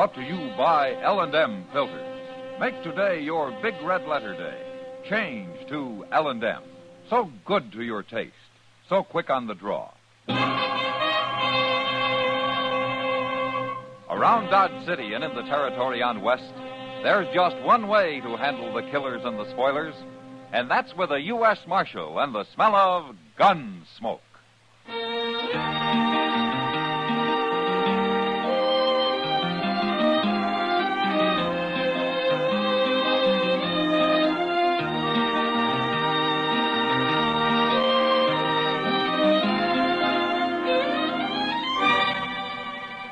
Brought to you by L&M Filters. Make today your big red letter day. Change to L&M. So good to your taste. So quick on the draw. Around Dodge City and in the territory on West, there's just one way to handle the killers and the spoilers, and that's with a U.S. Marshal and the smell of Gunsmoke.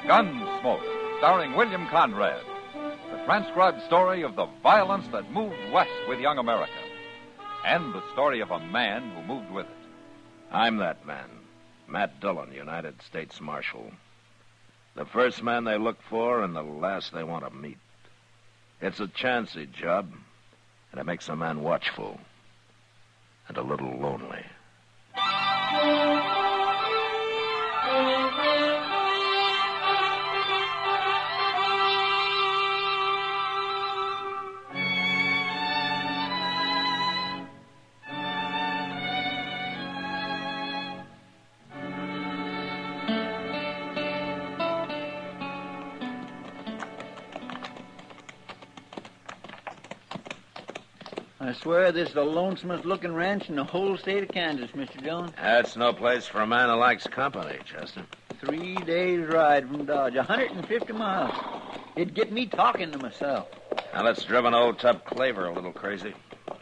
Gunsmoke, starring William Conrad. The transcribed story of the violence that moved west with young America. And the story of a man who moved with it. I'm that man, Matt Dillon, United States Marshal. The first man they look for and the last they want to meet. It's a chancy job, and it makes a man watchful and a little lonely. I swear this is the lonesomest looking ranch in the whole state of Kansas, Mr. Dillon. That's no place for a man who likes company, Chester. 3 days' ride from Dodge, 150 miles. It'd get me talking to myself. Now let's driven old Tub Claver a little crazy.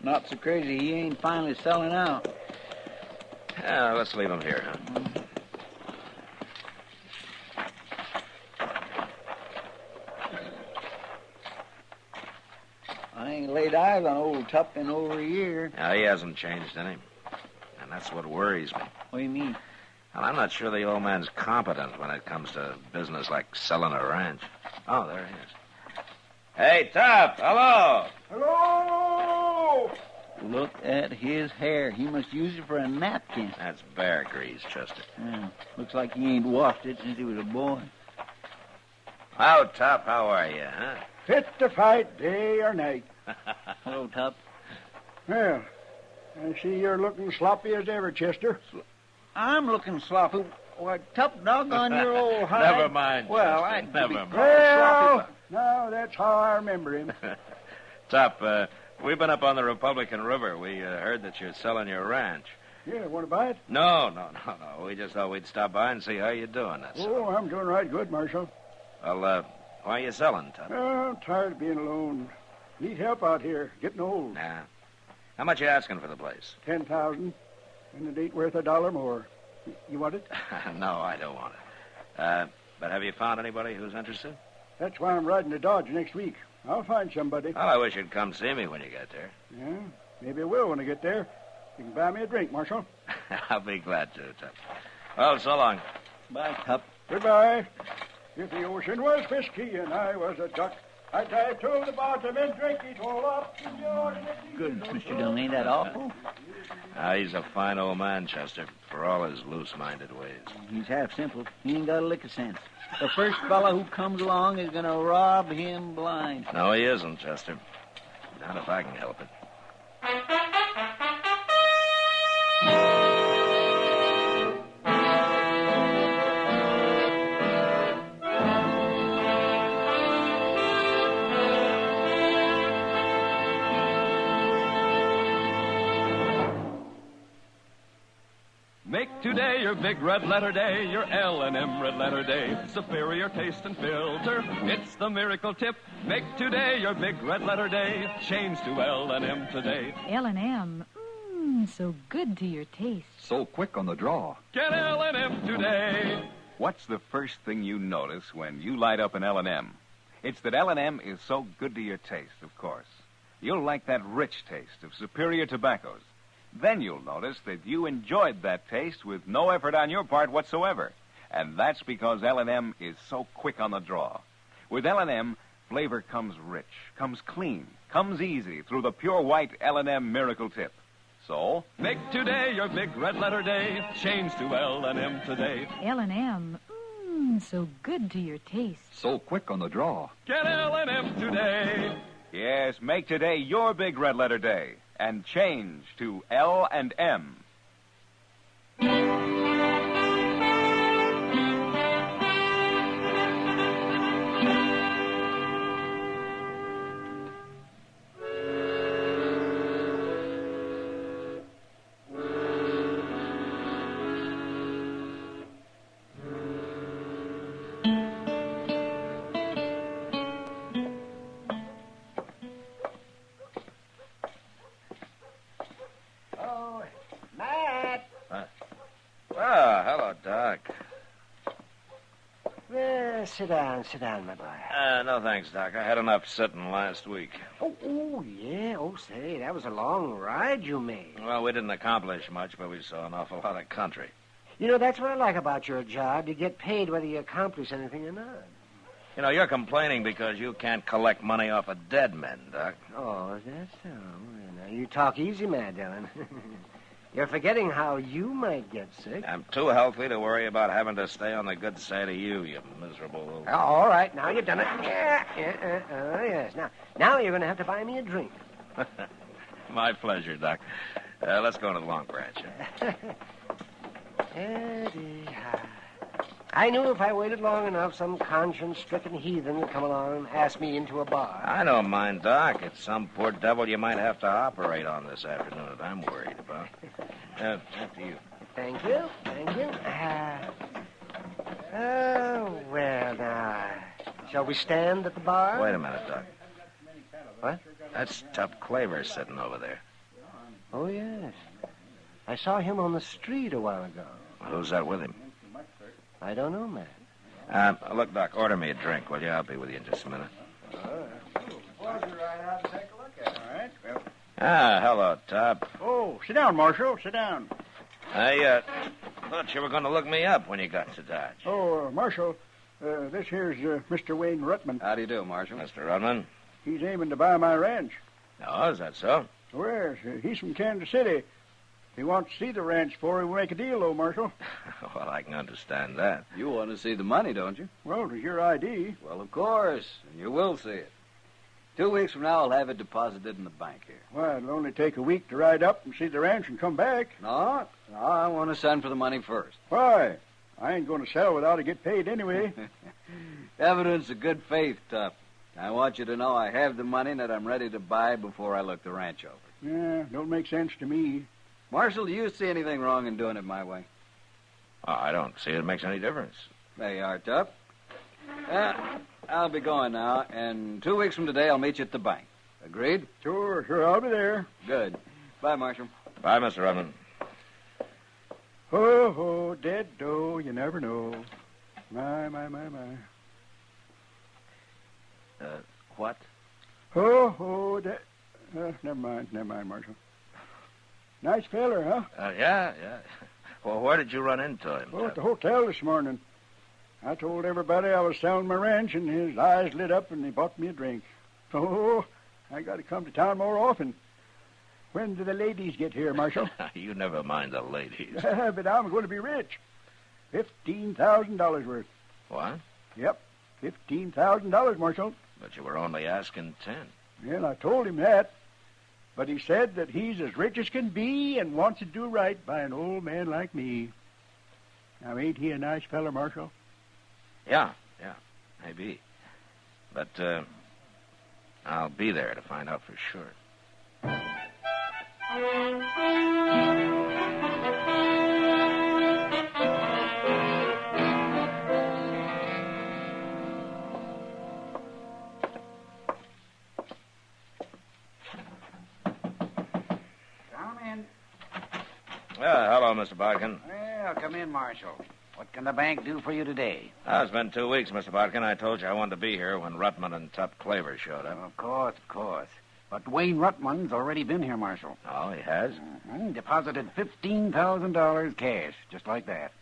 Not so crazy he ain't finally selling out. Yeah, let's leave him here, huh? I ain't laid eyes on old Tup in over a year. Now, he hasn't changed any. And that's what worries me. What do you mean? Well, I'm not sure the old man's competent when it comes to business like selling a ranch. Oh, there he is. Hey, Tup, hello. Hello! Look at his hair. He must use it for a napkin. That's bear grease, Chester. Yeah, looks like he ain't washed it since he was a boy. How, Tup, how are you, huh? Fit to fight day or night. Hello, Tup. Well, I see you're looking sloppy as ever, Chester. I'm looking sloppy. Why, Tup, doggone your old hide. Never mind, Well, Chester, I never mind. Well, no, that's how I remember him. Tup, we've been up on the Republican River. We heard that you're selling your ranch. Yeah, want to buy it? No. We just thought we'd stop by and see how you're doing, that's all. Oh, I'm doing right good, Marshal. Well, why are you selling, Tup? Oh, I'm tired of being alone. Need help out here. Getting old. Nah. How much you asking for the place? 10,000, and it ain't worth $1 more. You want it? No, I don't want it. But have you found anybody who's interested? That's why I'm riding to Dodge next week. I'll find somebody. Well, I wish you'd come see me when you get there. Yeah, maybe I will when I get there. You can buy me a drink, Marshal. I'll be glad to, Tup. Well, so long. Bye, Tup. Goodbye. If the ocean was whiskey and I was a duck, I'd dive to the bottom and drink it all up. Goodness, Mr. Dillon, ain't that awful? He's a fine old man, Chester, for all his loose-minded ways. He's half simple. He ain't got a lick of sense. The first fella who comes along is going to rob him blind. No, he isn't, Chester. Not if I can help it. Make today your big red letter day, your L&M red letter day. Superior taste and filter, it's the miracle tip. Make today your big red letter day. Change to L&M today. L&M, so good to your taste. So quick on the draw. Get L&M today. What's the first thing you notice when you light up an L&M? It's that L&M is so good to your taste, of course. You'll like that rich taste of superior tobaccos. Then you'll notice that you enjoyed that taste with no effort on your part whatsoever. And that's because L&M is so quick on the draw. With L&M, flavor comes rich, comes clean, comes easy through the pure white L&M Miracle Tip. So, make today your big red letter day. Change to L&M today. L&M, So good to your taste. So quick on the draw. Get L&M today. Yes, make today your big red letter day and change to L&M. Oh, Matt! Ah, hello, Doc. Well, sit down, my boy. No thanks, Doc. I had enough sitting last week. Oh, yeah. Oh, say, that was a long ride you made. Well, we didn't accomplish much, but we saw an awful lot of country. You know, that's what I like about your job. You get paid whether you accomplish anything or not. You know, you're complaining because you can't collect money off of dead men, Doc. Oh, is that so? Well, now, you talk easy, Matt Dillon. You're forgetting how you might get sick. I'm too healthy to worry about having to stay on the good side of you, you miserable little... Oh, all right, now you've done it. Yes. Now you're going to have to buy me a drink. My pleasure, Doc. Let's go to the Long Branch. I knew if I waited long enough, some conscience-stricken heathen would come along and ask me into a bar. I don't mind, Doc. It's some poor devil you might have to operate on this afternoon that I'm worried about. After you. Thank you. Well, now, shall we stand at the bar? Wait a minute, Doc. What? That's Tup Claver sitting over there. Oh, yes. I saw him on the street a while ago. Who's that with him? I don't know, Matt. Look, Doc, order me a drink, will you? I'll be with you in just a minute. Hello, Tup. Oh, sit down, Marshal. Sit down. I thought you were going to look me up when you got to Dodge. Oh, Marshal, this here's Mr. Wayne Ruttman. How do you do, Marshal? Mr. Rudman? He's aiming to buy my ranch. Oh, is that so? Well, yes, he's from Kansas City. He wants to see the ranch before we make a deal, though, Marshal. Well, I can understand that. You want to see the money, don't you? Well, it was your ID. Well, of course, and you will see it. 2 weeks from now, I'll have it deposited in the bank here. Well, it'll only take a week to ride up and see the ranch and come back. No, I want to send for the money first. Why? I ain't going to sell without I get paid anyway. Evidence of good faith, Tup. I want you to know I have the money and that I'm ready to buy before I look the ranch over. Yeah, don't make sense to me. Marshal, do you see anything wrong in doing it my way? Oh, I don't see it makes any difference. There you are, Tup. I'll be going now, and 2 weeks from today I'll meet you at the bank. Agreed? Sure, I'll be there. Good. Bye, Marshal. Bye, Mr. Rudman. Ho, ho, dead doe, you never know. My. What? Ho, ho, dead... never mind, Marshal. Nice feller, huh? Yeah. Well, where did you run into him? Oh, at the hotel this morning. I told everybody I was selling my ranch, and his eyes lit up, and he bought me a drink. Oh, I got to come to town more often. When do the ladies get here, Marshal? You never mind the ladies. But I'm going to be rich. $15,000 worth. What? Yep, $15,000, Marshal. But you were only asking 10. Well, I told him that. But he said that he's as rich as can be and wants to do right by an old man like me. Now, ain't he a nice feller, Marshal? Yeah, maybe. But, I'll be there to find out for sure. Come in. Hello, Mr. Bodkin. Well, come in, Marshal. What can the bank do for you today? It's been 2 weeks, Mr. Bodkin. I told you I wanted to be here when Ruttman and Tup Claver showed up. Of course. But Wayne Ruttman's already been here, Marshal. Oh, he has? Mm-hmm. Deposited $15,000 cash, just like that.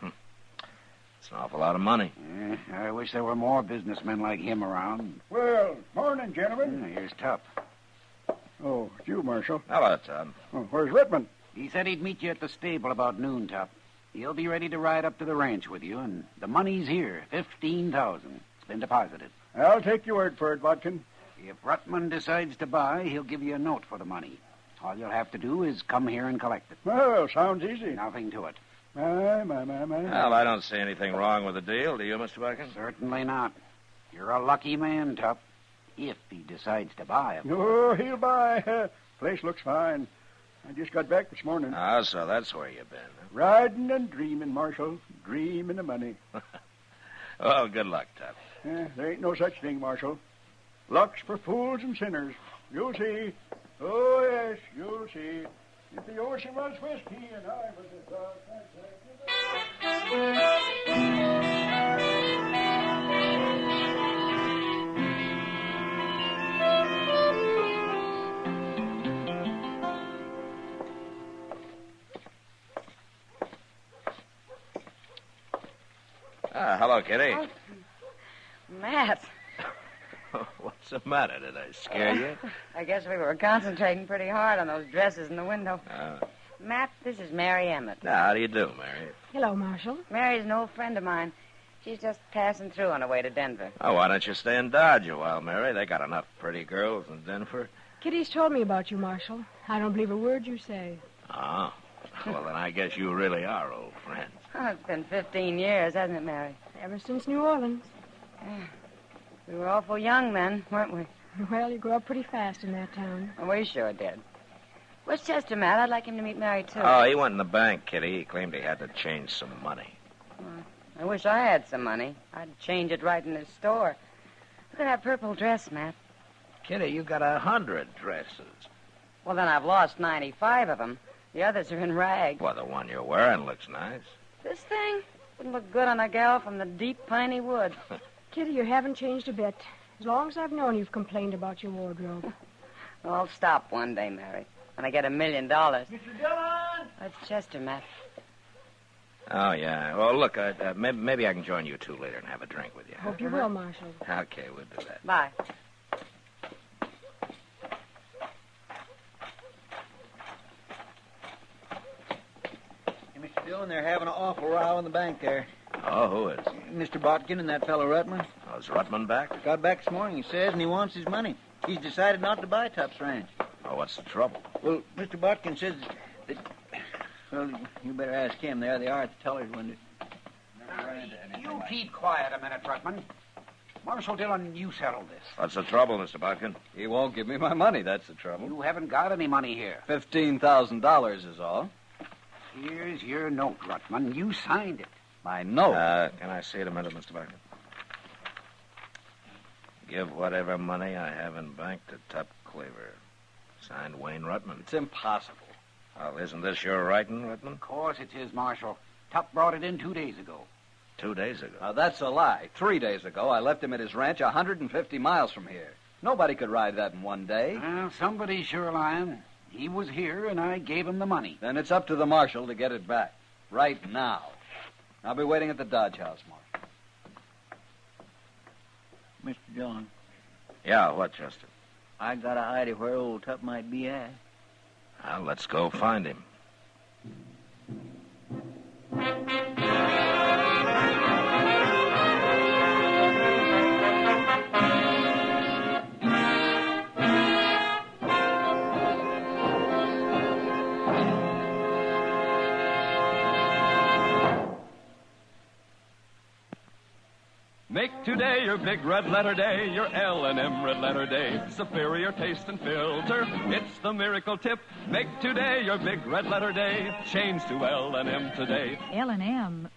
It's an awful lot of money. Yeah, I wish there were more businessmen like him around. Well, morning, gentlemen. Here's Tup. Oh, it's you, Marshal. Hello, Tup. Oh, where's Ruttman? He said he'd meet you at the stable about noon, Tup. He'll be ready to ride up to the ranch with you, and the money's here, $15,000. It's been deposited. I'll take your word for it, Bodkin. If Rutman decides to buy, he'll give you a note for the money. All you'll have to do is come here and collect it. Well, sounds easy. Nothing to it. My. Well, I don't see anything wrong with the deal, do you, Mr. Buckin? Certainly not. You're a lucky man, Tup, if he decides to buy. Oh, he'll buy. Place looks fine. I just got back this morning. Ah, so that's where you've been. Huh? Riding and dreaming, Marshal. Dreaming of money. Well, good luck, Tup. There ain't no such thing, Marshal. Luck's for fools and sinners. You'll see. Oh, yes, you'll see. If the ocean was whiskey and I was a dog, Hello, Kitty. Oh, Matt. What's the matter? Did I scare you? I guess we were concentrating pretty hard on those dresses in the window. Matt, this is Mary Emmett. Now, how do you do, Mary? Hello, Marshal. Mary's an old friend of mine. She's just passing through on her way to Denver. Oh, why don't you stay in Dodge a while, Mary? They got enough pretty girls in Denver. Kitty's told me about you, Marshal. I don't believe a word you say. Oh. Well, then I guess you really are old friends. Oh, it's been 15 years, hasn't it, Mary? Ever since New Orleans. Yeah. We were awful young then, weren't we? Well, you grew up pretty fast in that town. We sure did. Where's Chester, Matt? I'd like him to meet Mary, too. Oh, he went in the bank, Kitty. He claimed he had to change some money. I wish I had some money. I'd change it right in his store. Look at that purple dress, Matt. Kitty, you got 100 dresses. Well, then I've lost 95 of them. The others are in rags. Well, the one you're wearing looks nice. This thing wouldn't look good on a gal from the deep piney woods. Kitty, you haven't changed a bit. As long as I've known you've complained about your wardrobe. Well, I'll stop one day, Mary, when I get $1 million. Mr. Dillon! That's Chester, Matt. Oh, yeah. Well, look, maybe I can join you two later and have a drink with you. Hope you will, Marshal. Okay, we'll do that. Bye. Hey, Mr. Dillon, they're having an awful row in the bank there. Oh, who is? Mr. Botkin and that fellow Rutman. Oh, is Rutman back? Got back this morning, he says, and he wants his money. He's decided not to buy Tup's ranch. Oh, what's the trouble? Well, Mr. Botkin says that... Well, you better ask him. There they are at the teller's window. You keep quiet a minute, Rutman. Marshal Dillon, you settle this. What's the trouble, Mr. Botkin? He won't give me my money, that's the trouble. You haven't got any money here. $15,000 is all. Here's your note, Rutman. You signed it. My note? Can I see it a minute, Mr. Botkin? Give whatever money I have in bank to Tup Cleaver. Signed, Wayne Rutman. It's impossible. Well, isn't this your writing, Rutman? Of course it's his, Marshal. Tup brought it in 2 days ago. 2 days ago. Now, that's a lie. 3 days ago, I left him at his ranch 150 miles from here. Nobody could ride that in one day. Well, somebody's sure lying. He was here, and I gave him the money. Then it's up to the marshal to get it back. Right now. I'll be waiting at the Dodge House, Marshal. Mr. Dillon, Yeah, what, Chester? I got an idea where old Tup might be at. Well, let's go find him. Make today your big red letter day, your L&M red letter day. Superior taste and filter, it's the miracle tip. Make today your big red letter day. Change to L&M today. L&M.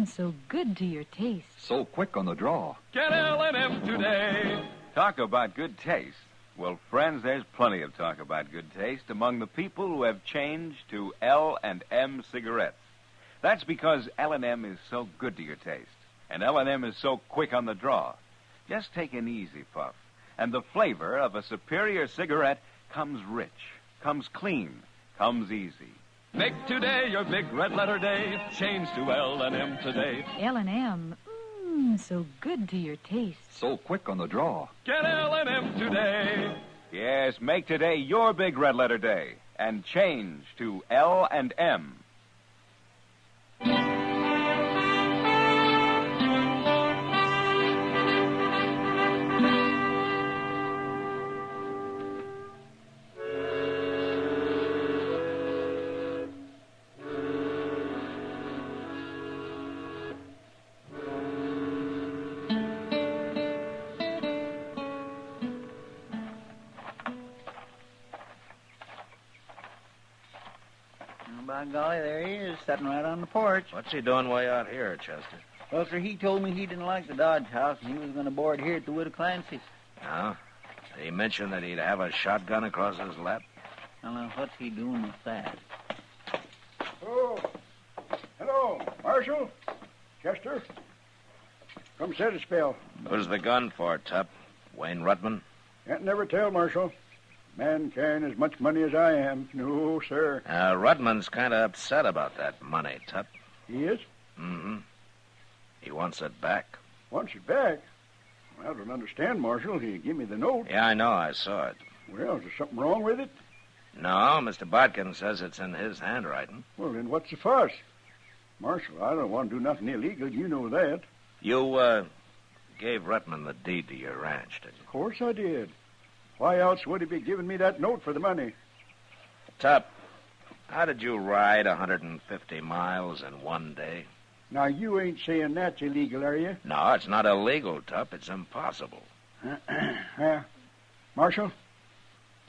So good to your taste. So quick on the draw. Get L&M today. Talk about good taste. Well, friends, there's plenty of talk about good taste among the people who have changed to L&M cigarettes. That's because L&M is so good to your taste. And L&M is so quick on the draw. Just take an easy puff, and the flavor of a superior cigarette comes rich, comes clean, comes easy. Make today your big red letter day. Change to L&M today. L&M. So good to your taste. So quick on the draw. Get L&M today. Yes, make today your big red letter day, and change to L&M. By golly, there he is, sitting right on the porch. What's he doing way out here, Chester? Well, sir, he told me he didn't like the Dodge house, and he was going to board here at the Widow Clancy's. No? Did he mention that he'd have a shotgun across his lap? Well, now, what's he doing with that? Oh, hello, Marshal, Chester. Come sit a spell. Who's the gun for, Tup? Wayne Rutman? Can't never tell, Marshal. Man carrying as much money as I am. No, sir. Rutman's kind of upset about that money, Tup. He is? Mm-hmm. He wants it back. Wants it back? Well, I don't understand, Marshal. He gave me the note. Yeah, I know. I saw it. Well, is there something wrong with it? No, Mr. Bodkin says it's in his handwriting. Well, then what's the fuss? Marshal, I don't want to do nothing illegal. You know that. You, gave Rutman the deed to your ranch, didn't you? Of course I did. Why else would he be giving me that note for the money? Tup, how did you ride 150 miles in one day? Now, you ain't saying that's illegal, are you? No, it's not illegal, Tup. It's impossible. Marshal,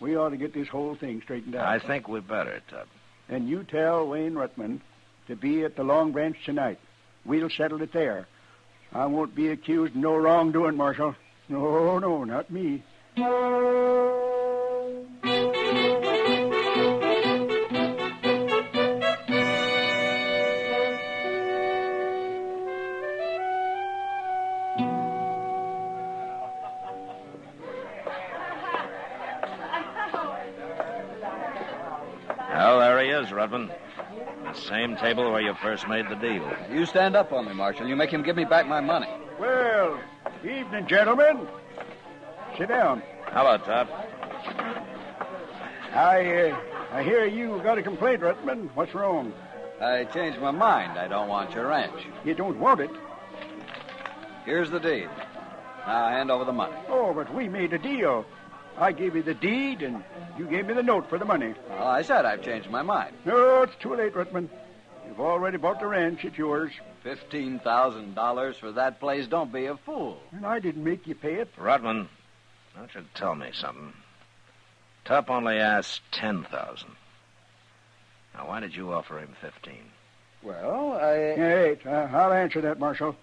we ought to get this whole thing straightened out. I think we better, Tup. And you tell Wayne Rutman to be at the Long Branch tonight. We'll settle it there. I won't be accused of no wrongdoing, Marshal. No, not me. Well, there he is, Rutman. The same table where you first made the deal. You stand up on me, Marshal. You make him give me back my money. Well, evening, gentlemen. Sit down. Hello, Tup. I hear you got a complaint, Rutman. What's wrong? I changed my mind. I don't want your ranch. You don't want it? Here's the deed. Now hand over the money. Oh, but we made a deal. I gave you the deed, and you gave me the note for the money. Well, I said I've changed my mind. No, it's too late, Rutman. You've already bought the ranch. It's yours. $15,000 for that place. Don't be a fool. And I didn't make you pay it. Rutman, why don't you tell me something? Tup only asked $10,000. Now, why did you offer him $15,000? Well, Wait, I'll answer that, Marshal.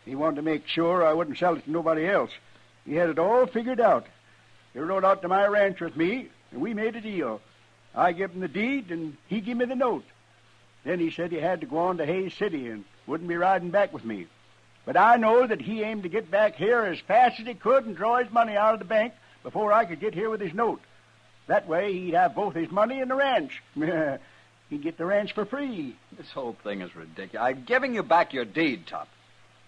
He wanted to make sure I wouldn't sell it to nobody else. He had it all figured out. He rode out to my ranch with me, and we made a deal. I gave him the deed, and he gave me the note. Then he said he had to go on to Hayes City and wouldn't be riding back with me. But I know that he aimed to get back here as fast as he could and draw his money out of the bank before I could get here with his note. That way, he'd have both his money and the ranch. He'd get the ranch for free. This whole thing is ridiculous. I'm giving you back your deed, Tup.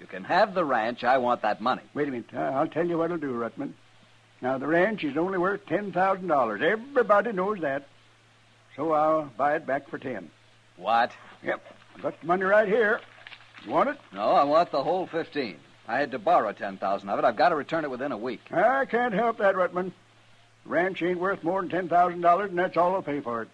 You can have the ranch. I want that money. Wait a minute. I'll tell you what I'll do, Rutman. Now, the ranch is only worth $10,000. Everybody knows that. So I'll buy it back for 10. What? Yep. I've got the money right here. You want it? No, I want the whole 15. I had to borrow 10,000 of it. I've got to return it within a week. I can't help that, Rutman. The ranch ain't worth more than $10,000, and that's all I'll pay for it.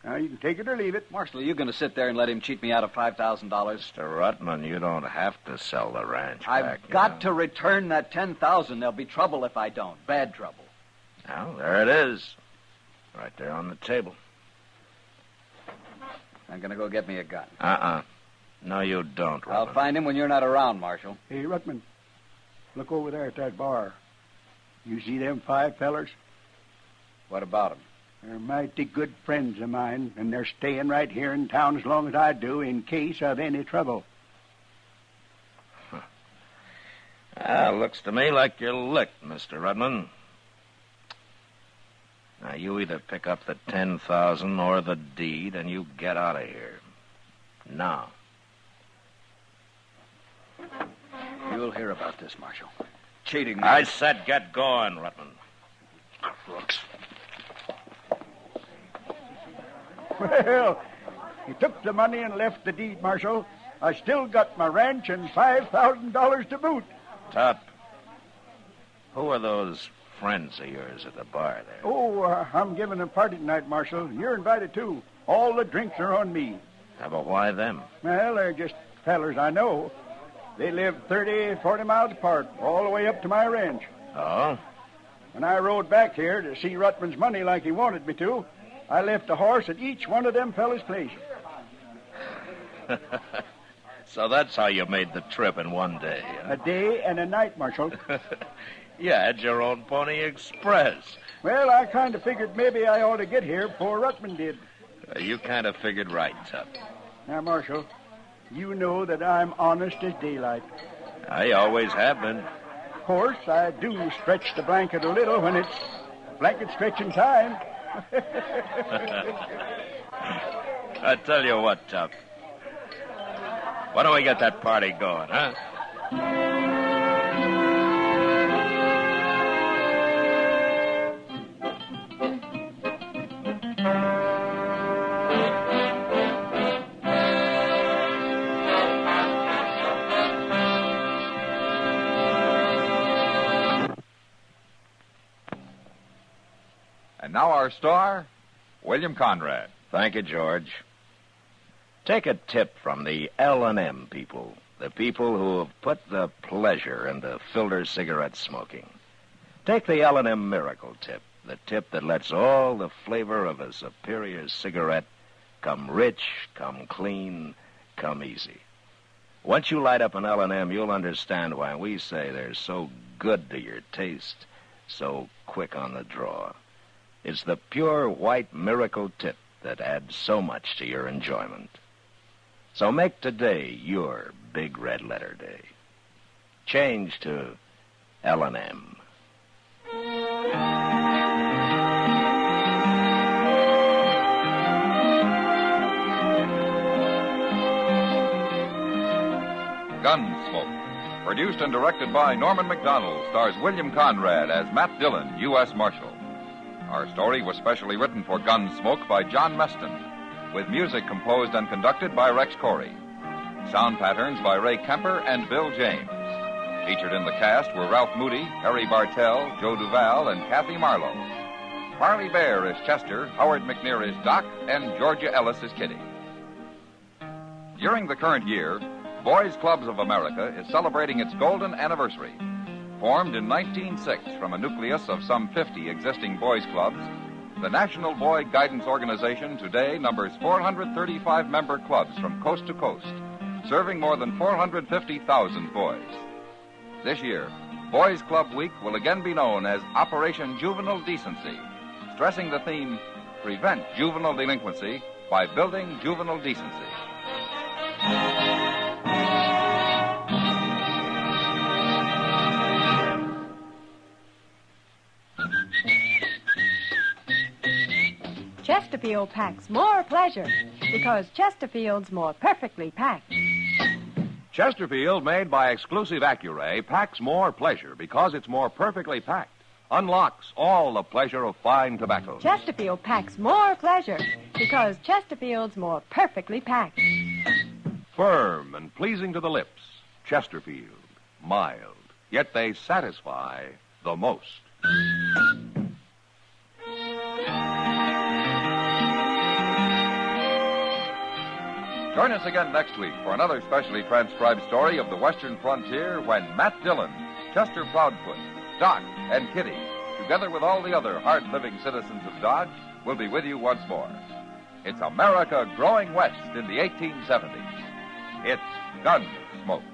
Now, you can take it or leave it. Marshal, are you going to sit there and let him cheat me out of $5,000? Mr. Rutman, you don't have to sell the ranch back. I've got to return that $10,000. There'll be trouble if I don't. Bad trouble. Well, there it is. Right there on the table. I'm going to go get me a gun. No, you don't, Rutman. I'll find him when you're not around, Marshal. Hey, Rutman, look over there at that bar. You see them 5 fellers? What about them? They're mighty good friends of mine, and they're staying right here in town as long as I do in case of any trouble. Looks to me like you're licked, Mr. Rutman. Now, you either pick up the $10,000 or the deed, and you get out of here. Now. You'll hear about this, Marshal. Cheating me. I said get going, Rutman. Crooks. Well, he took the money and left the deed, Marshal. I still got my ranch and $5,000 to boot. Tup, who are those friends of yours at the bar there? Oh, I'm giving a party tonight, Marshal. You're invited, too. All the drinks are on me. But why them? Well, they're just fellers I know. They live 30, 40 miles apart, all the way up to my ranch. Oh? When I rode back here to see Rutman's money like he wanted me to, I left the horse at each one of them fellas' place. So that's how you made the trip in one day. Huh? A day and a night, Marshal. You had your own Pony Express. Well, I kind of figured maybe I ought to get here before Ruttman did. You kind of figured right, Tup. Now, Marshal, you know that I'm honest as daylight. I always have been. Of course, I do stretch the blanket a little when it's blanket stretching time. I tell you what, Tup. Why don't we get that party going, huh? And now our star, William Conrad. Thank you, George. Take a tip from the L&M people, the people who have put the pleasure into filter cigarette smoking. Take the L&M Miracle Tip, the tip that lets all the flavor of a superior cigarette come rich, come clean, come easy. Once you light up an L&M, you'll understand why we say they're so good to your taste, so quick on the draw. It's the pure white Miracle Tip that adds so much to your enjoyment. So make today your big red letter day. Change to L&M. Gunsmoke, produced and directed by Norman Macdonald, stars William Conrad as Matt Dillon, U.S. Marshal. Our story was specially written for Gunsmoke by John Meston, with music composed and conducted by Rex Corey. Sound patterns by Ray Kemper and Bill James. Featured in the cast were Ralph Moody, Harry Bartell, Joe Duval, and Kathy Marlowe. Parley Bear is Chester, Howard McNear is Doc, and Georgia Ellis is Kitty. During the current year, Boys Clubs of America is celebrating its golden anniversary. Formed in 1906 from a nucleus of some 50 existing boys' clubs, the National Boy Guidance Organization today numbers 435 member clubs from coast to coast, serving more than 450,000 boys. This year, Boys Club Week will again be known as Operation Juvenile Decency, stressing the theme, Prevent Juvenile Delinquency by Building Juvenile Decency. Chesterfield packs more pleasure because Chesterfield's more perfectly packed. Chesterfield, made by exclusive Accuray, packs more pleasure because it's more perfectly packed. Unlocks all the pleasure of fine tobacco. Chesterfield packs more pleasure because Chesterfield's more perfectly packed. Firm and pleasing to the lips. Chesterfield. Mild. Yet they satisfy the most. Join us again next week for another specially transcribed story of the Western frontier when Matt Dillon, Chester Proudfoot, Doc, and Kitty, together with all the other hard-living citizens of Dodge, will be with you once more. It's America growing west in the 1870s. It's Gunsmoke.